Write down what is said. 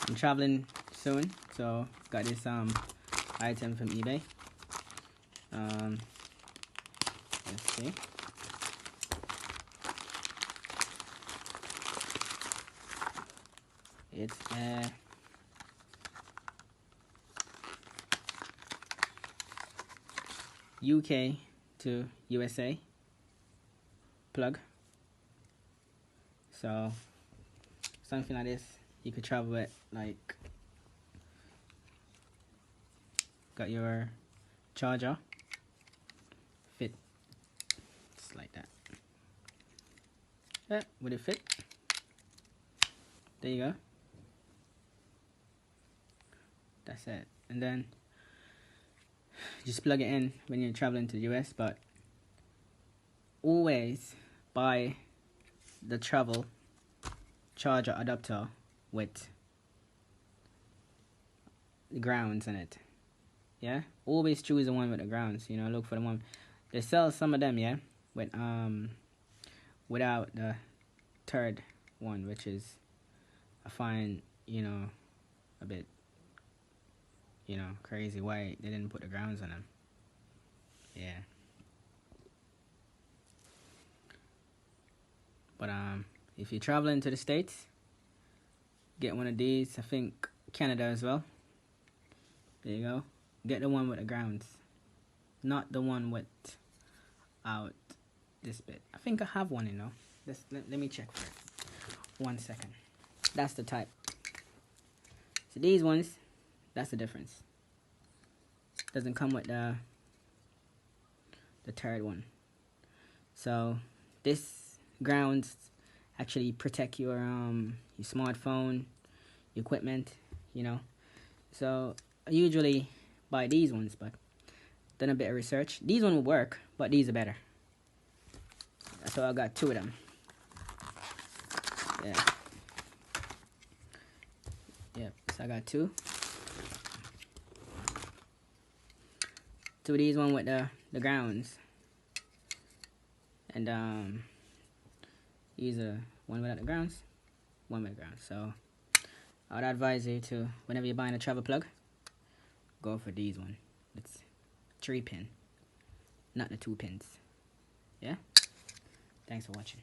I'm traveling soon, so got this item from eBay. Let's see. It's a UK to USA plug. So something like this you could travel with, like got your charger, fit just like that. Yeah, would it fit? There you go. That's it. And then just plug it in when you're traveling to the US, but always buy the travel charger adapter with the grounds in it. Yeah, always choose the one with the grounds. You know, look for the one. They sell some of them, yeah, with without the third one, which is I find, you know, a bit, you know, crazy why they didn't put the grounds on them. Yeah. But if you're traveling to the States, get one of these. I think Canada as well. There you go. Get the one with the grounds, not the one with out this bit. I think I have one, you know. Let me check for it. 1 second. That's the type. So these ones, that's the difference. Doesn't come with the third one. So this grounds actually protect your smartphone, your equipment, you know. So I usually buy these ones, but done a bit of research. These ones will work, but these are better. So I got 2 of them. Yeah. Yep. So I got 2. 2 of these, one with the grounds, and these are one without the grounds, one with the grounds. So I'd advise you to, whenever you're buying a travel plug, go for these one. It's 3 pin, not the 2 pins. Yeah. Thanks for watching.